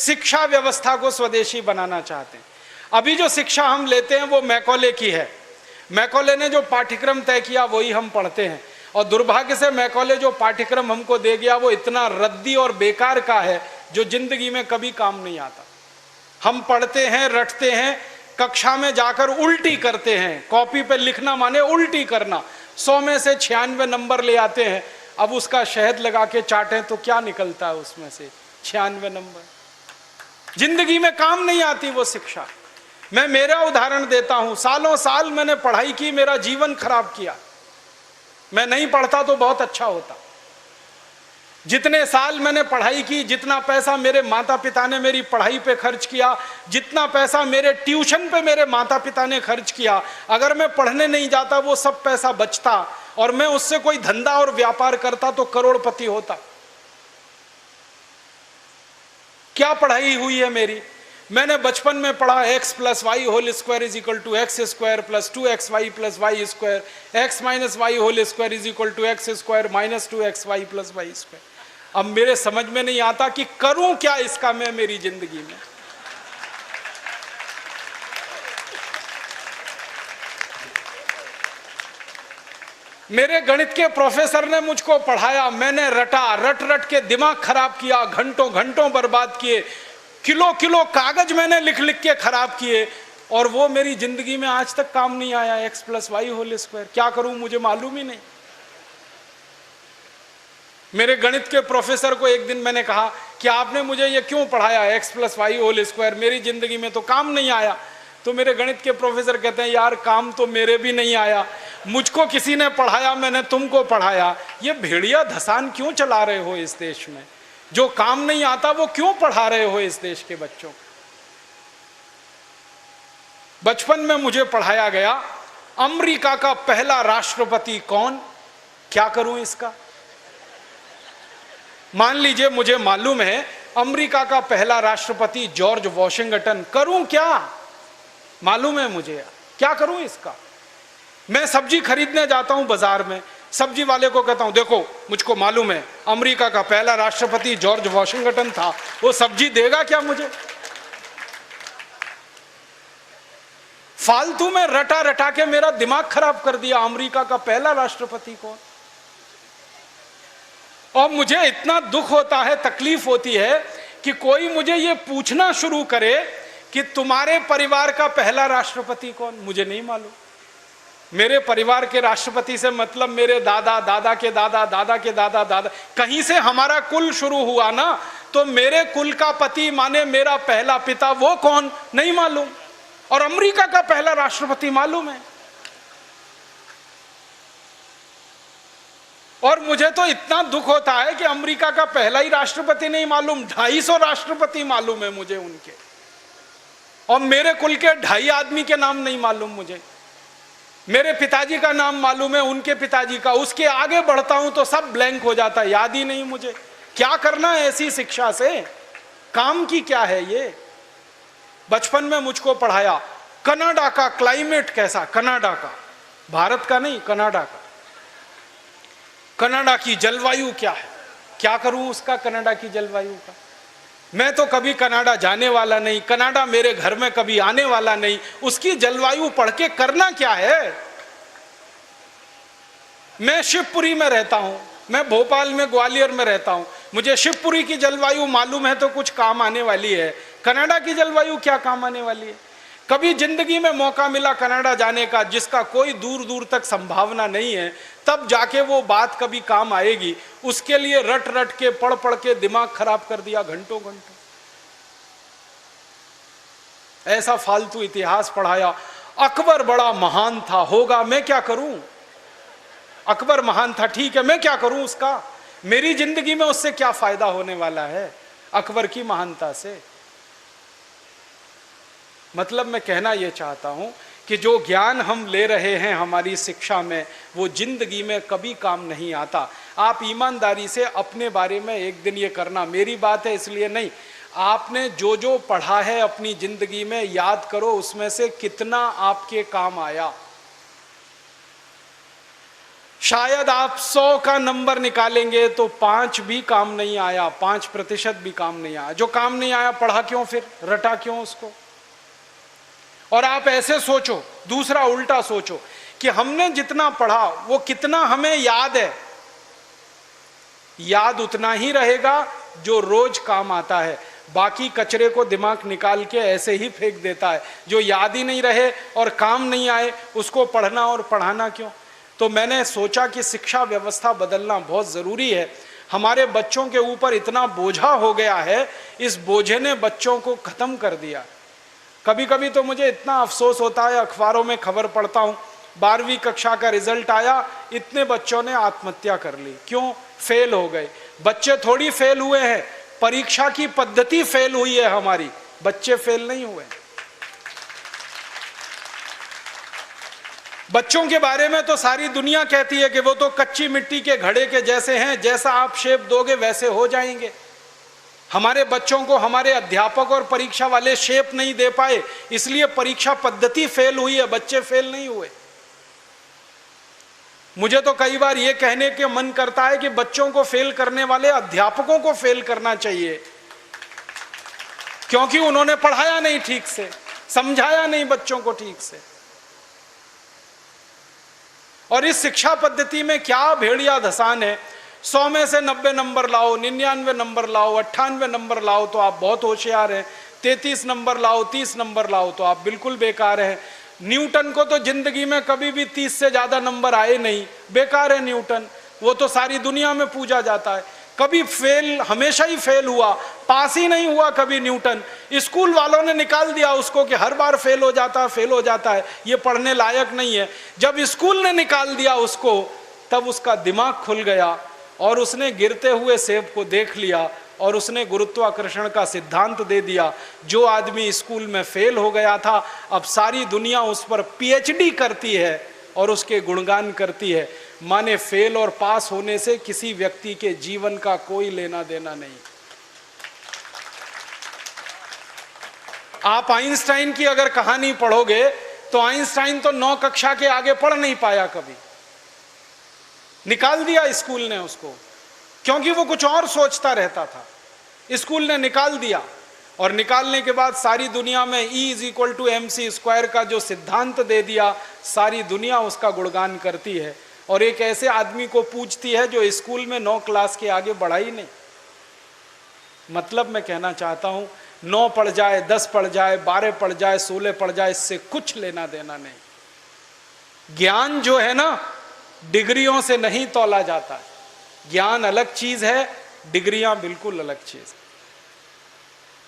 शिक्षा व्यवस्था को स्वदेशी बनाना चाहते हैं। अभी जो शिक्षा हम लेते हैं वो मैकॉले की है। मैकॉले ने जो पाठ्यक्रम तय किया वही हम पढ़ते हैं, और दुर्भाग्य से मैकॉले जो पाठ्यक्रम हमको दे गया वो इतना रद्दी और बेकार का है जो जिंदगी में कभी काम नहीं आता। हम पढ़ते हैं, रटते हैं, कक्षा में जाकर उल्टी करते हैं। कॉपी पे लिखना माने उल्टी करना। 100 में से 96 नंबर ले आते हैं। अब उसका शहद लगा के चाटें तो क्या निकलता है उसमें से? 96 नंबर। जिंदगी में काम नहीं आती वो शिक्षा। मैं मेरा उदाहरण देता हूं, सालों साल मैंने पढ़ाई की, मेरा जीवन खराब किया। मैं नहीं पढ़ता तो बहुत अच्छा होता। जितने साल मैंने पढ़ाई की, जितना पैसा मेरे माता पिता ने मेरी पढ़ाई पे खर्च किया, जितना पैसा मेरे ट्यूशन पे मेरे माता पिता ने खर्च किया, अगर मैं पढ़ने नहीं जाता वो सब पैसा बचता और मैं उससे कोई धंधा और व्यापार करता तो करोड़पति होता। क्या पढ़ाई हुई है मेरी? मैंने बचपन में पढ़ा x + y whole square is equal to x square plus 2xy plus y square, x minus y whole square is equal to x square minus 2xy plus y square. अब मेरे समझ में नहीं आता कि करूं क्या इसका मैं मेरी जिंदगी में। मेरे गणित के प्रोफेसर ने मुझको पढ़ाया, मैंने रटा, रट रट के दिमाग खराब किया, घंटों घंटों बर्बाद किए, किलो किलो कागज मैंने लिख लिख के खराब किए, और वो मेरी जिंदगी में आज तक काम नहीं आया। x + y होल स्क्वायर क्या करूं मुझे मालूम ही नहीं। मेरे गणित के प्रोफेसर को एक दिन मैंने कहा कि आपने मुझे ये क्यों पढ़ाया x + y होल स्क्वायर, मेरी जिंदगी में तो काम नहीं आया। तो मेरे गणित के प्रोफेसर कहते हैं, यार काम तो मेरे भी नहीं आया, मुझको किसी ने पढ़ाया, मैंने तुमको पढ़ाया। ये भेड़िया धसान क्यों चला रहे हो इस देश में? जो काम नहीं आता वो क्यों पढ़ा रहे हो इस देश के बच्चों को? बचपन में मुझे पढ़ाया गया अमेरिका का पहला राष्ट्रपति कौन, क्या करूं इसका? मान लीजिए मुझे मालूम है अमेरिका का पहला राष्ट्रपति जॉर्ज वॉशिंगटन, करूं क्या? मालूम है मुझे, क्या करूं इसका? मैं सब्जी खरीदने जाता हूं बाजार में, सब्जी वाले को कहता हूं देखो मुझको मालूम है अमेरिका का पहला राष्ट्रपति जॉर्ज वॉशिंगटन था, वो सब्जी देगा क्या मुझे? फालतू में रटा रटा के मेरा दिमाग खराब कर दिया। अमेरिका का पहला राष्ट्रपति कौन? और मुझे इतना दुख होता है, तकलीफ होती है कि कोई मुझे ये पूछना शुरू करे कि तुम्हारे परिवार का पहला राष्ट्रपति कौन? मुझे नहीं मालूम। मेरे परिवार के राष्ट्रपति से मतलब मेरे दादा, दादा के दादा, दादा के दादा, दादा, कहीं से हमारा कुल शुरू हुआ ना, तो मेरे कुल का पति माने मेरा पहला पिता, वो कौन? नहीं मालूम। और अमेरिका का पहला राष्ट्रपति मालूम है। और मुझे तो इतना दुख होता है कि अमेरिका का पहला ही राष्ट्रपति नहीं मालूम, 250 राष्ट्रपति मालूम है मुझे उनके, और मेरे कुल के 2.5 आदमी के नाम नहीं मालूम मुझे। मेरे पिताजी का नाम मालूम है, उनके पिताजी का, उसके आगे बढ़ता हूं तो सब ब्लैंक हो जाता है, याद ही नहीं मुझे। क्या करना है ऐसी शिक्षा से? काम की क्या है ये? बचपन में मुझको पढ़ाया कनाडा का क्लाइमेट कैसा, कनाडा का, भारत का नहीं, कनाडा का। कनाडा की जलवायु क्या है, क्या करूं उसका कनाडा की जलवायु का? मैं तो कभी कनाडा जाने वाला नहीं, कनाडा मेरे घर में कभी आने वाला नहीं, उसकी जलवायु पढ़ के करना क्या है? मैं शिवपुरी में रहता हूं, मैं भोपाल में, ग्वालियर में रहता हूं, मुझे शिवपुरी की जलवायु मालूम है तो कुछ काम आने वाली है, कनाडा की जलवायु क्या काम आने वाली है? कभी जिंदगी में मौका मिला कनाडा जाने का, जिसका कोई दूर दूर तक संभावना नहीं है, तब जाके वो बात कभी काम आएगी। उसके लिए रट रट के, पढ़ पढ़ के दिमाग खराब कर दिया घंटों घंटों। ऐसा फालतू इतिहास पढ़ाया। अकबर बड़ा महान था, होगा, मैं क्या करूं? अकबर महान था, ठीक है, मैं क्या करूं उसका? मेरी जिंदगी में उससे क्या फायदा होने वाला है अकबर की महानता से? मतलब मैं कहना यह चाहता हूं कि जो ज्ञान हम ले रहे हैं हमारी शिक्षा में, वो जिंदगी में कभी काम नहीं आता। आप ईमानदारी से अपने बारे में एक दिन ये करना, मेरी बात है इसलिए नहीं, आपने जो जो पढ़ा है अपनी जिंदगी में याद करो, उसमें से कितना आपके काम आया। शायद आप 100 का नंबर निकालेंगे तो 5 भी काम नहीं आया, 5% भी काम नहीं आया। जो काम नहीं आया पढ़ा क्यों, फिर रटा क्यों उसको? और आप ऐसे सोचो, दूसरा उल्टा सोचो कि हमने जितना पढ़ा वो कितना हमें याद है। याद उतना ही रहेगा जो रोज काम आता है, बाकी कचरे को दिमाग निकाल के ऐसे ही फेंक देता है। जो याद ही नहीं रहे और काम नहीं आए उसको पढ़ना और पढ़ाना क्यों? तो मैंने सोचा कि शिक्षा व्यवस्था बदलना बहुत जरूरी है। हमारे बच्चों के ऊपर इतना बोझा हो गया है, इस बोझे ने बच्चों को खत्म कर दिया। कभी कभी तो मुझे इतना अफसोस होता है, अखबारों में खबर पढ़ता हूँ 12वीं कक्षा का रिजल्ट आया, इतने बच्चों ने आत्महत्या कर ली। क्यों? फेल हो गए। बच्चे थोड़ी फेल हुए हैं, परीक्षा की पद्धति फेल हुई है हमारी, बच्चे फेल नहीं हुए। बच्चों के बारे में तो सारी दुनिया कहती है कि वो तो कच्ची मिट्टी के घड़े के जैसे हैं, जैसा आप शेप दोगे वैसे हो जाएंगे। हमारे बच्चों को हमारे अध्यापक और परीक्षा वाले शेप नहीं दे पाए, इसलिए परीक्षा पद्धति फेल हुई है, बच्चे फेल नहीं हुए। मुझे तो कई बार यह कहने के मन करता है कि बच्चों को फेल करने वाले अध्यापकों को फेल करना चाहिए, क्योंकि उन्होंने पढ़ाया नहीं ठीक से, समझाया नहीं बच्चों को ठीक से। और इस शिक्षा पद्धति में क्या भेड़िया धसान है, 100 में से 90 नंबर लाओ, 99 नंबर लाओ, 98 नंबर लाओ तो आप बहुत होशियार हैं, 33 नंबर लाओ, 30 नंबर लाओ तो आप बिल्कुल बेकार हैं। न्यूटन को तो जिंदगी में कभी भी 30 से ज्यादा नंबर आए नहीं, बेकार है न्यूटन, वो तो सारी दुनिया में पूजा जाता है। कभी फेल, हमेशा ही फेल हुआ, पास ही नहीं हुआ कभी न्यूटन। स्कूल वालों ने निकाल दिया उसको कि हर बार फेल हो जाता है, ये पढ़ने लायक नहीं है। जब स्कूल ने निकाल दिया उसको, तब उसका दिमाग खुल गया और उसने गिरते हुए सेब को देख लिया और उसने गुरुत्वाकर्षण का सिद्धांत दे दिया। जो आदमी स्कूल में फेल हो गया था, अब सारी दुनिया उस पर पीएचडी करती है और उसके गुणगान करती है। माने फेल और पास होने से किसी व्यक्ति के जीवन का कोई लेना देना नहीं। आप आइंस्टाइन की अगर कहानी पढ़ोगे तो आइंस्टाइन तो 9 कक्षा के आगे पढ़ नहीं पाया कभी, निकाल दिया स्कूल ने उसको, क्योंकि वो कुछ और सोचता रहता था। स्कूल ने निकाल दिया और निकालने के बाद सारी दुनिया में E = mc² का जो सिद्धांत दे दिया, सारी दुनिया उसका गुणगान करती है और एक ऐसे आदमी को पूछती है जो स्कूल में 9 क्लास के आगे बढ़ा ही नहीं। मतलब मैं कहना चाहता हूं, 9 पढ़ जाए, 10 पढ़ जाए, 12 पढ़ जाए, 16 पढ़ जाए, इससे कुछ लेना देना नहीं। ज्ञान जो है ना, डिग्रियों से नहीं तौला जाता है। ज्ञान अलग चीज है, डिग्रियां बिल्कुल अलग चीज।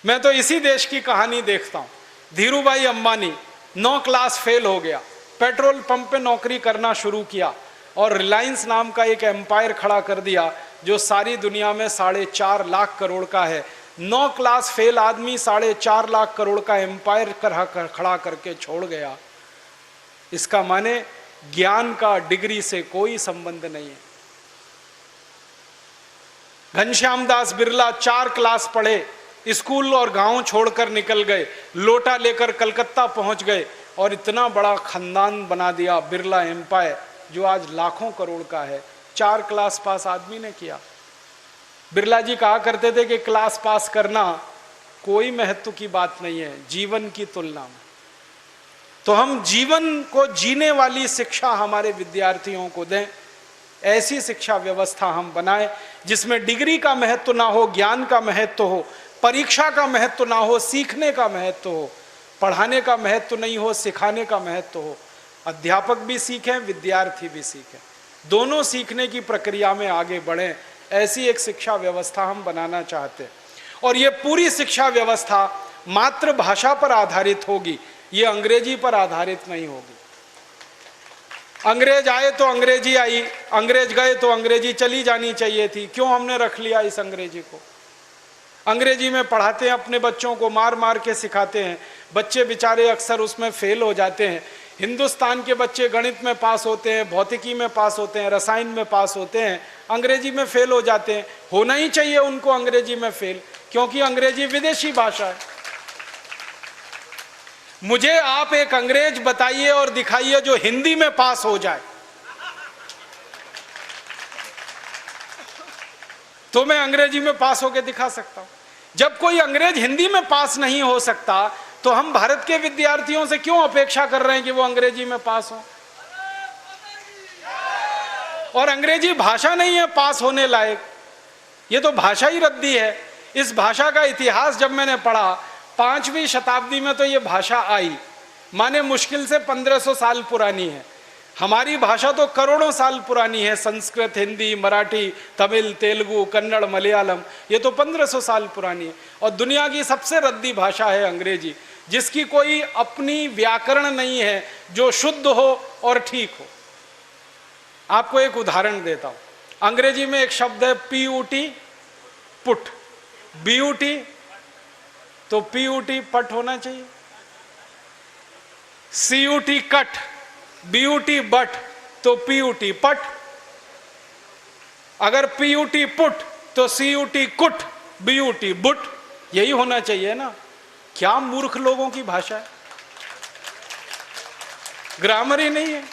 मैं तो इसी देश की कहानी देखता हूं। धीरूभाई अंबानी 9 क्लास फेल हो गया, पेट्रोल पंप पे नौकरी करना शुरू किया और रिलायंस नाम का एक एम्पायर खड़ा कर दिया जो सारी दुनिया में 4.5 लाख करोड़ का है। 9 क्लास फेल आदमी 4.5 लाख करोड़ का एम्पायर खड़ा करके छोड़ गया। इसका माने ज्ञान का डिग्री से कोई संबंध नहीं है। घनश्याम दास बिरला 4 क्लास पढ़े, स्कूल और गांव छोड़कर निकल गए, लोटा लेकर कलकत्ता पहुंच गए और इतना बड़ा खानदान बना दिया, बिरला एम्पायर, जो आज लाखों करोड़ का है। 4 क्लास पास आदमी ने किया। बिरला जी कहा करते थे कि क्लास पास करना कोई महत्व की बात नहीं है जीवन की तुलना में। तो हम जीवन को जीने वाली शिक्षा हमारे विद्यार्थियों को दें, ऐसी शिक्षा व्यवस्था हम बनाएं जिसमें डिग्री का महत्व ना हो, ज्ञान का महत्व हो, परीक्षा का महत्व ना हो, सीखने का महत्व हो, पढ़ाने का महत्व नहीं हो, सिखाने का महत्व हो। अध्यापक भी सीखें, विद्यार्थी भी सीखें, दोनों सीखने की प्रक्रिया में आगे बढ़ें। ऐसी एक शिक्षा व्यवस्था हम बनाना चाहते हैं और ये पूरी शिक्षा व्यवस्था मातृभाषा पर आधारित होगी, ये अंग्रेजी पर आधारित नहीं होगी। अंग्रेज आए तो अंग्रेजी आई, अंग्रेज गए तो अंग्रेजी चली जानी चाहिए थी। क्यों हमने रख लिया इस अंग्रेजी को? अंग्रेजी में पढ़ाते हैं अपने बच्चों को, मार मार के सिखाते हैं, बच्चे बेचारे अक्सर उसमें फेल हो जाते हैं। हिंदुस्तान के बच्चे गणित में पास होते हैं, भौतिकी में पास होते हैं, रसायन में पास होते हैं, अंग्रेजी में फेल हो जाते हैं। होना ही चाहिए उनको अंग्रेजी में फेल, क्योंकि अंग्रेजी विदेशी भाषा है। मुझे आप एक अंग्रेज बताइए और दिखाइए जो हिंदी में पास हो जाए। तो मैं अंग्रेजी में पास होकर दिखा सकता हूं। जब कोई अंग्रेज हिंदी में पास नहीं हो सकता तो हम भारत के विद्यार्थियों से क्यों अपेक्षा कर रहे हैं कि वो अंग्रेजी में पास हो? और अंग्रेजी भाषा नहीं है पास होने लायक, ये तो भाषा ही रद्दी है। इस भाषा का इतिहास जब मैंने पढ़ा, 5वीं शताब्दी में तो ये भाषा आई, माने मुश्किल से 1500 साल पुरानी है। हमारी भाषा तो करोड़ों साल पुरानी है, संस्कृत, हिंदी, मराठी, तमिल, तेलुगु, कन्नड़, मलयालम, ये तो 1500 साल पुरानी है। और दुनिया की सबसे रद्दी भाषा है अंग्रेजी, जिसकी कोई अपनी व्याकरण नहीं है जो शुद्ध हो और ठीक हो। आपको एक उदाहरण देता हूं। अंग्रेजी में एक शब्द है PUT, पुट, BUT, तो PUT पट होना चाहिए। CUT कट, BUT बट, तो PUT पट। अगर PUT पुट तो CUT कुट, BUT बुट, यही होना चाहिए ना। क्या मूर्ख लोगों की भाषा है, ग्रामर ही नहीं है।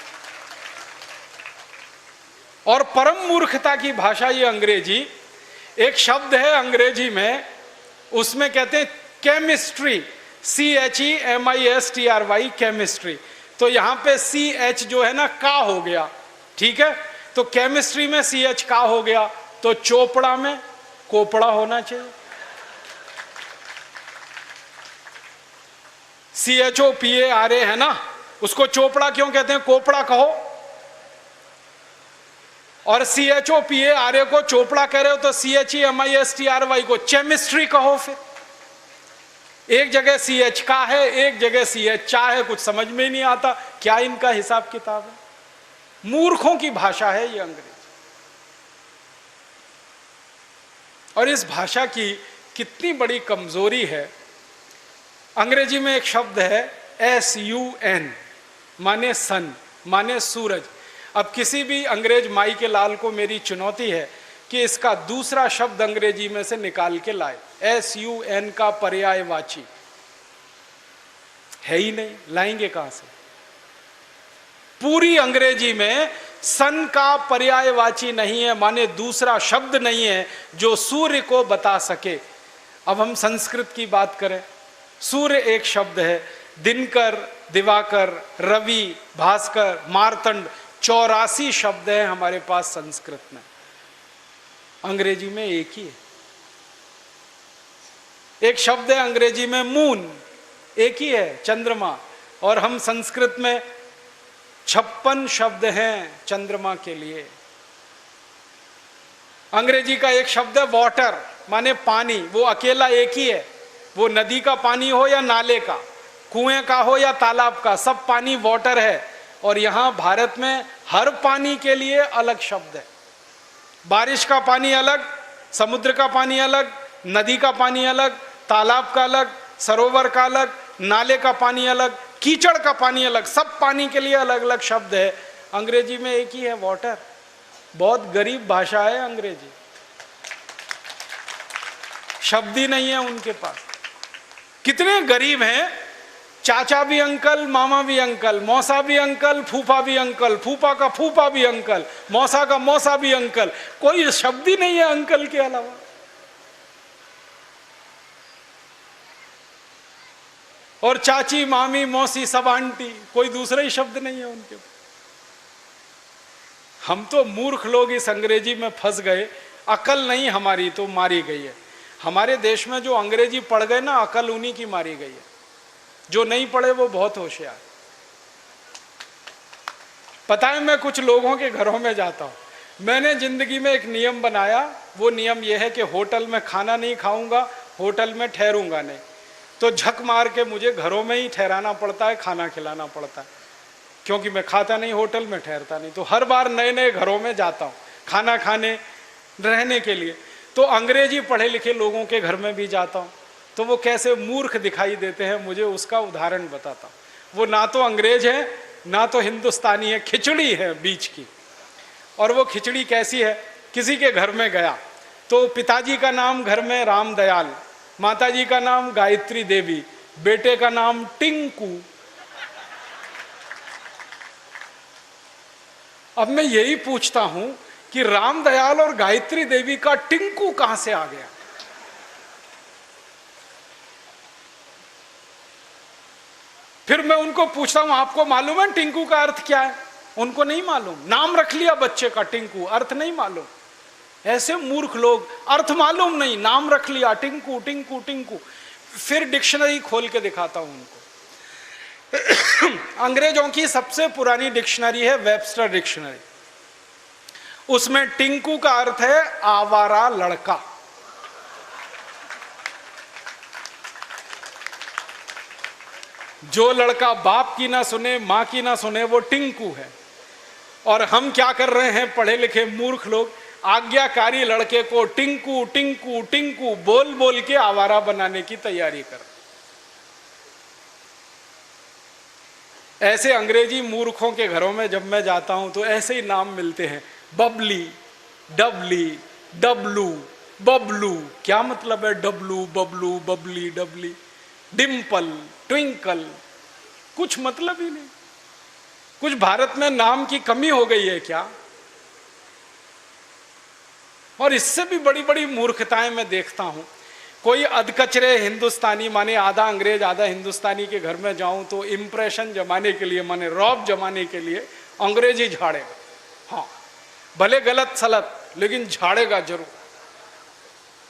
और परम मूर्खता की भाषा ये अंग्रेजी। एक शब्द है अंग्रेजी में, उसमें कहते हैं केमिस्ट्री, CHEMISTRY, केमिस्ट्री। तो यहां पे CH जो है ना का हो गया, ठीक है। तो केमिस्ट्री में CH का हो गया, तो चोपड़ा में कोपड़ा होना चाहिए। CHOPARA है ना, उसको चोपड़ा क्यों कहते हैं, कोपड़ा कहो। और CHOPARA को चोपड़ा कह रहे हो तो CHEMISTRY को केमिस्ट्री कहो। फिर एक जगह CH का है, एक जगह CH चा है, कुछ समझ में ही नहीं आता क्या इनका हिसाब किताब है। मूर्खों की भाषा है ये अंग्रेजी। और इस भाषा की कितनी बड़ी कमजोरी है। अंग्रेजी में एक शब्द है SUN, माने सन, माने सूरज। अब किसी भी अंग्रेज माई के लाल को मेरी चुनौती है कि इसका दूसरा शब्द अंग्रेजी में से निकाल के लाए। SUN का पर्यायवाची है ही नहीं, लाएंगे कहां से? पूरी अंग्रेजी में सन का पर्यायवाची नहीं है, माने दूसरा शब्द नहीं है जो सूर्य को बता सके। अब हम संस्कृत की बात करें, सूर्य एक शब्द है, दिनकर, दिवाकर, रवि, भास्कर, मार्तंड, 84 शब्द हैं हमारे पास संस्कृत में। अंग्रेजी में एक ही है। एक शब्द है अंग्रेजी में मून, एक ही है, चंद्रमा। और हम संस्कृत में 56 शब्द हैं चंद्रमा के लिए। अंग्रेजी का एक शब्द है वाटर, माने पानी, वो अकेला एक ही है। वो नदी का पानी हो या नाले का, कुएं का हो या तालाब का, सब पानी वाटर है। और यहां भारत में हर पानी के लिए अलग शब्द है। बारिश का पानी अलग, समुद्र का पानी अलग, नदी का पानी अलग, तालाब का अलग, सरोवर का अलग, नाले का पानी अलग, कीचड़ का पानी अलग, सब पानी के लिए अलग अलग शब्द है। अंग्रेजी में एक ही है, वाटर। बहुत गरीब भाषा है अंग्रेजी, शब्द ही नहीं है उनके पास। कितने गरीब हैं, चाचा भी अंकल, मामा भी अंकल, मौसा भी अंकल, फूफा भी अंकल, फूफा का फूफा भी अंकल, मौसा का मौसा भी अंकल, कोई शब्द ही नहीं है अंकल के अलावा। और चाची, मामी, मौसी, सब आंटी, कोई दूसरा ही शब्द नहीं है उनके। हम तो मूर्ख लोग इस अंग्रेजी में फंस गए। अकल नहीं हमारी तो मारी गई है। हमारे देश में जो अंग्रेजी पढ़ गए ना, अकल उन्हीं की मारी गई है। जो नहीं पढ़े वो बहुत होशियार। पता है, मैं कुछ लोगों के घरों में जाता हूं। मैंने जिंदगी में एक नियम बनाया, वो नियम यह है कि होटल में खाना नहीं खाऊंगा, होटल में ठहरूंगा नहीं। तो झक मार के मुझे घरों में ही ठहराना पड़ता है, खाना खिलाना पड़ता है, क्योंकि मैं खाता नहीं, होटल में ठहरता नहीं। तो हर बार नए नए घरों में जाता हूँ खाना खाने, रहने के लिए। तो अंग्रेजी पढ़े लिखे लोगों के घर में भी जाता हूँ, तो वो कैसे मूर्ख दिखाई देते हैं मुझे उसका उदाहरण बताता हूँ। वो ना तो अंग्रेज है ना तो हिंदुस्तानी है, खिचड़ी है बीच की। और वो खिचड़ी कैसी है, किसी के घर में गया तो पिताजी का नाम घर में राम दयाल, माताजी का नाम गायत्री देवी, बेटे का नाम टिंकू। अब मैं यही पूछता हूं, कि रामदयाल और गायत्री देवी का टिंकू कहां से आ गया। फिर मैं उनको पूछता हूं आपको मालूम है टिंकू का अर्थ क्या है? उनको नहीं मालूम। नाम रख लिया बच्चे का टिंकू, अर्थ नहीं मालूम। ऐसे मूर्ख लोग, अर्थ मालूम नहीं, नाम रख लिया टिंकू टिंकू टिंकू। फिर डिक्शनरी खोल के दिखाता हूं उनको। अंग्रेजों की सबसे पुरानी डिक्शनरी है वेबस्टर डिक्शनरी। उसमें टिंकू का अर्थ है आवारा लड़का। जो लड़का बाप की ना सुने, मां की ना सुने, वो टिंकू है। और हम क्या कर रहे हैं पढ़े लिखे मूर्ख लोग, आज्ञाकारी लड़के को टिंकू टिंकू टिंकू बोल बोल के आवारा बनाने की तैयारी कर। ऐसे अंग्रेजी मूर्खों के घरों में जब मैं जाता हूं तो ऐसे ही नाम मिलते हैं, बबली, डबली, डब्लू, बबलू। क्या मतलब है डब्लू, बबलू, बबली, डबली? डिम्पल, ट्विंकल, कुछ मतलब ही नहीं। कुछ भारत में नाम की कमी हो गई है क्या? और इससे भी बड़ी बड़ी मूर्खताएं मैं देखता हूं। कोई अधकचरे हिंदुस्तानी, माने आधा अंग्रेज आधा हिंदुस्तानी के घर में जाऊं तो इंप्रेशन जमाने के लिए, माने रौब जमाने के लिए अंग्रेजी झाड़ेगा। हाँ, भले गलत सलत, लेकिन झाड़ेगा जरूर,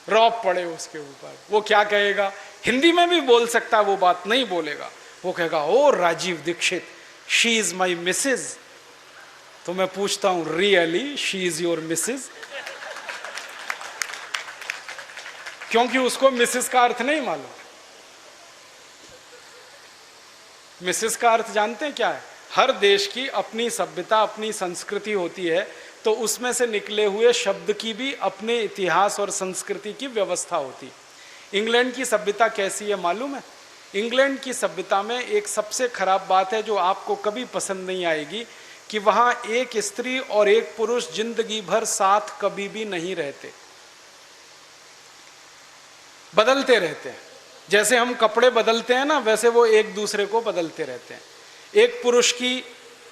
रौब पड़े उसके ऊपर। वो क्या कहेगा? हिंदी में भी बोल सकता है, वो बात नहीं बोलेगा। वो कहेगा oh Rajiv Dixit, she is my missus. तो मैं पूछता हूं really she is your missus? क्योंकि उसको मिसेस का अर्थ नहीं मालूम। मिसेस का अर्थ जानते हैं क्या है? हर देश की अपनी सभ्यता, अपनी संस्कृति होती है, तो उसमें से निकले हुए शब्द की भी अपने इतिहास और संस्कृति की व्यवस्था होती है। इंग्लैंड की सभ्यता कैसी है मालूम है? इंग्लैंड की सभ्यता में एक सबसे खराब बात है जो आपको कभी पसंद नहीं आएगी, कि वहां एक स्त्री और एक पुरुष जिंदगी भर साथ कभी भी नहीं रहते, बदलते रहते हैं। जैसे हम कपड़े बदलते हैं ना, वैसे वो एक दूसरे को बदलते रहते हैं। एक पुरुष की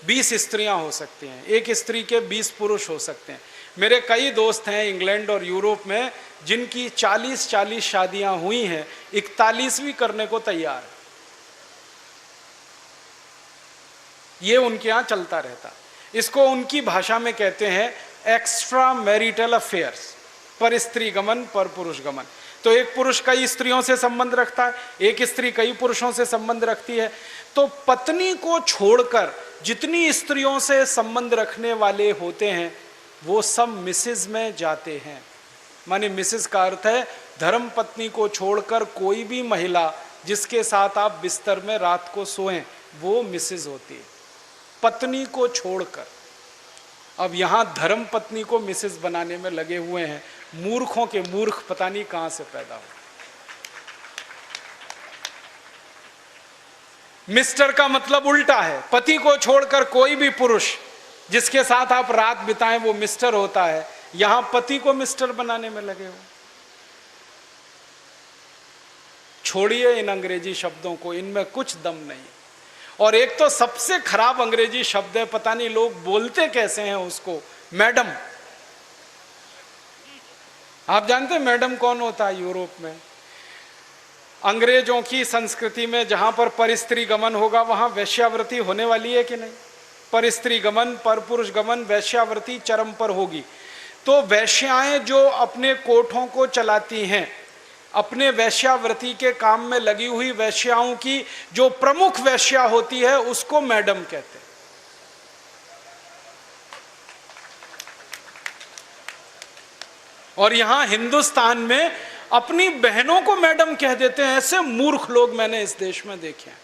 20 स्त्रियां हो सकती हैं, एक स्त्री के 20 पुरुष हो सकते हैं। मेरे कई दोस्त हैं इंग्लैंड और यूरोप में जिनकी 40-40 शादियां हुई हैं, 41वीं करने को तैयार है। ये उनके यहां चलता रहता। इसको उनकी भाषा में कहते हैं एक्स्ट्रा मैरिटल अफेयर्स, पर स्त्री गमन पर पुरुष गमन। तो एक पुरुष कई स्त्रियों से संबंध रखता है, एक स्त्री कई पुरुषों से संबंध रखती है। तो पत्नी को छोड़कर जितनी स्त्रियों से संबंध रखने वाले होते हैं वो सब मिसेज में जाते हैं। माने मिसेज का अर्थ है धर्म पत्नी को छोड़कर कोई भी महिला जिसके साथ आप बिस्तर में रात को सोएं, वो मिसेज होती है, पत्नी को छोड़कर। अब यहां धर्म पत्नी को मिसेज बनाने में लगे हुए हैं। मूर्खों के मूर्ख पता नहीं कहां से पैदा हो। मिस्टर का मतलब उल्टा है, पति को छोड़कर कोई भी पुरुष जिसके साथ आप रात बिताएं वो मिस्टर होता है। यहां पति को मिस्टर बनाने में लगे हो। छोड़िए इन अंग्रेजी शब्दों को, इनमें कुछ दम नहीं। और एक तो सबसे खराब अंग्रेजी शब्द है, पता नहीं लोग बोलते कैसे हैं उसको, मैडम। आप जानते हैं मैडम कौन होता है यूरोप में? अंग्रेजों की संस्कृति में जहां पर परस्त्री गमन होगा वहां वैश्यावृत्ति होने वाली है कि नहीं? परस्त्री गमन, पर पुरुष गमन, वैश्यावृत्ति चरम पर होगी। तो वैश्याएं जो अपने कोठों को चलाती हैं, अपने वैश्यावृत्ति के काम में लगी हुई वैश्याओं की जो प्रमुख वैश्या होती है उसको मैडम कहते हैं। और यहां हिंदुस्तान में अपनी बहनों को मैडम कह देते हैं। ऐसे मूर्ख लोग मैंने इस देश में देखे हैं।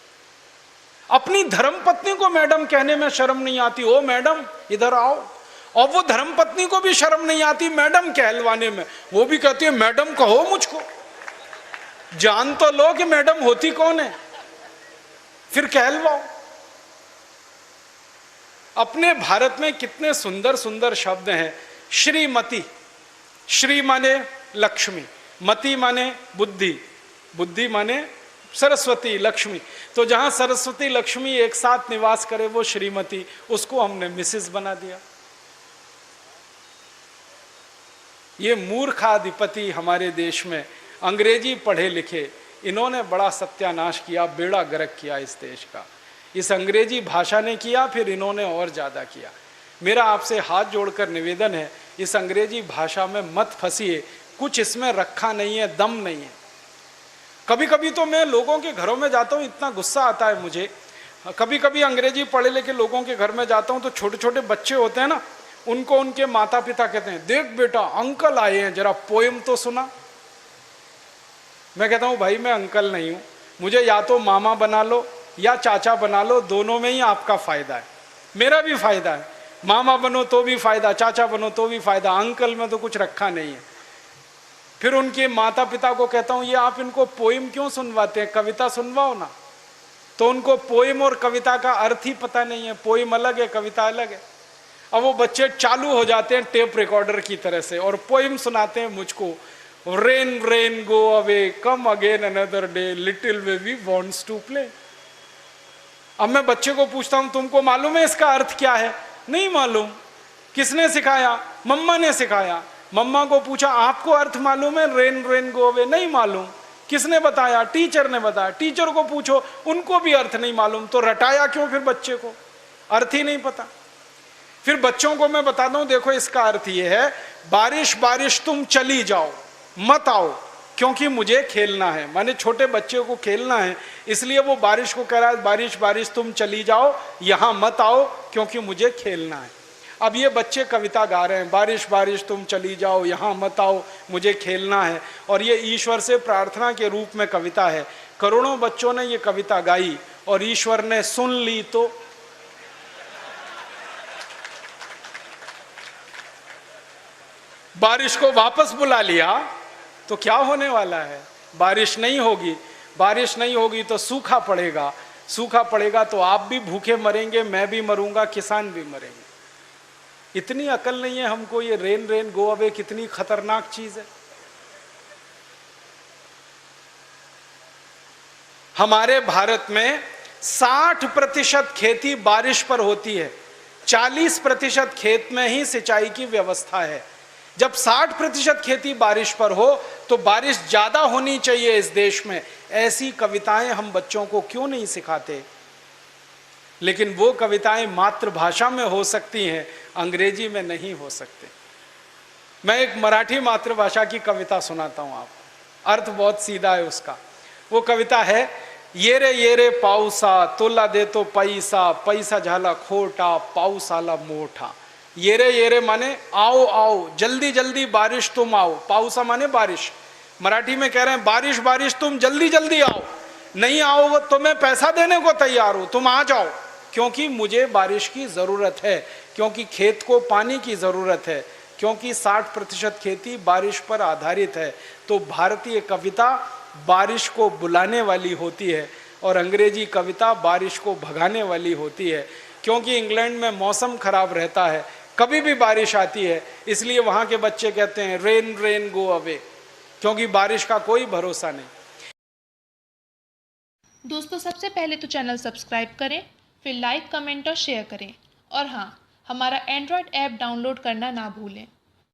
अपनी धर्मपत्नी को मैडम कहने में शर्म नहीं आती, ओ मैडम इधर आओ। और वो धर्मपत्नी को भी शर्म नहीं आती मैडम कहलवाने में, वो भी कहती है मैडम कहो मुझको। जान तो लो कि मैडम होती कौन है, फिर कहलवाओ। अपने भारत में कितने सुंदर सुंदर शब्द हैं। श्रीमती, श्री माने लक्ष्मी, मति माने बुद्धि, बुद्धि माने सरस्वती लक्ष्मी। तो जहां सरस्वती लक्ष्मी एक साथ निवास करे वो श्रीमती, उसको हमने मिसेस बना दिया। ये मूर्खाधिपति हमारे देश में अंग्रेजी पढ़े लिखे, इन्होंने बड़ा सत्यानाश किया, बेड़ा गर्क किया इस देश का। इस अंग्रेजी भाषा ने किया, फिर इन्होंने और ज़्यादा किया। मेरा आपसे हाथ जोड़कर निवेदन है, इस अंग्रेजी भाषा में मत फंसिए, कुछ इसमें रखा नहीं है, दम नहीं है। कभी कभी तो मैं लोगों के घरों में जाता हूँ, इतना गुस्सा आता है मुझे। कभी कभी अंग्रेजी पढ़े लिखे लोगों के घर में जाता हूँ तो छोटे छोटे बच्चे होते हैं ना, उनको उनके माता पिता कहते हैं, देख बेटा अंकल आए हैं, जरा पोएम तो सुना। मैं कहता हूँ भाई मैं अंकल नहीं हूँ, मुझे या तो मामा बना लो या चाचा बना लो, दोनों में ही आपका फायदा है, मेरा भी फायदा है। मामा बनो तो भी फायदा, चाचा बनो तो भी फायदा, अंकल में तो कुछ रखा नहीं है। फिर उनके माता पिता को कहता हूँ, ये आप इनको पोएम क्यों सुनवाते हैं, कविता सुनवाओ ना। तो उनको पोएम और कविता का अर्थ ही पता नहीं है, पोएम अलग है, कविता अलग है। अब वो बच्चे चालू हो जाते हैं टेप रिकॉर्डर की तरह से और पोएम सुनाते हैं मुझको, rain rain go away come again another day little baby wants to play. अब मैं बच्चे को पूछता हूं, तुमको मालूम है इसका अर्थ क्या है? नहीं मालूम। किसने सिखाया? मम्मा ने सिखाया। मम्मा को पूछा, आपको अर्थ मालूम है रेन रेन गो अवे? नहीं मालूम। किसने बताया? टीचर ने बताया। टीचर को पूछो, उनको भी अर्थ नहीं मालूम। तो रटाया क्यों फिर बच्चे को? अर्थ ही नहीं पता। फिर बच्चों को मैं बताता हूं, देखो इसका अर्थ ये है, बारिश बारिश तुम चली जाओ, मत आओ क्योंकि मुझे खेलना है। माने छोटे बच्चे को खेलना है, इसलिए वो बारिश को कह रहा है, बारिश बारिश तुम चली जाओ, यहां मत आओ क्योंकि मुझे खेलना है। अब ये बच्चे कविता गा रहे हैं, बारिश बारिश तुम चली जाओ, यहां मत आओ, मुझे खेलना है, और ये ईश्वर से प्रार्थना के रूप में कविता है। करोड़ों बच्चों ने ये कविता गाई और ईश्वर ने सुन ली तो बारिश को वापस बुला लिया। तो क्या होने वाला है? बारिश नहीं होगी। बारिश नहीं होगी तो सूखा पड़ेगा। सूखा पड़ेगा तो आप भी भूखे मरेंगे, मैं भी मरूंगा, किसान भी मरेंगे। इतनी अकल नहीं है हमको, ये रेन रेन गो अवे कितनी खतरनाक चीज है। हमारे भारत में 60% खेती बारिश पर होती है, 40% खेत में ही सिंचाई की व्यवस्था है। जब 60% खेती बारिश पर हो तो बारिश ज्यादा होनी चाहिए इस देश में। ऐसी कविताएं हम बच्चों को क्यों नहीं सिखाते? लेकिन वो कविताएं मातृभाषा में हो सकती हैं, अंग्रेजी में नहीं हो सकते। मैं एक मराठी मातृभाषा की कविता सुनाता हूं आपको, अर्थ बहुत सीधा है उसका। वो कविता है, ये रे पाऊसा तोला देतो पैसा, पैसा झाला खोटा, पाऊस आला मोठा। ये रे माने आओ आओ, जल्दी जल्दी बारिश तुम आओ। पाऊसा माने बारिश। मराठी में कह रहे हैं, बारिश बारिश तुम जल्दी जल्दी आओ, नहीं आओ तो मैं पैसा देने को तैयार हूं, तुम आ जाओ, क्योंकि मुझे बारिश की जरूरत है, क्योंकि खेत को पानी की जरूरत है, क्योंकि 60% खेती बारिश पर आधारित है। तो भारतीय कविता बारिश को बुलाने वाली होती है और अंग्रेजी कविता बारिश को भगाने वाली होती है। क्योंकि इंग्लैंड में मौसम खराब रहता है, कभी भी बारिश आती है, इसलिए वहां के बच्चे कहते हैं रेन रेन गो अवे, क्योंकि बारिश का कोई भरोसा नहीं। दोस्तों, सबसे पहले तो चैनल सब्सक्राइब करें, फिर लाइक, कमेंट और शेयर करें, और हाँ, हमारा एंड्रॉयड ऐप डाउनलोड करना ना भूलें।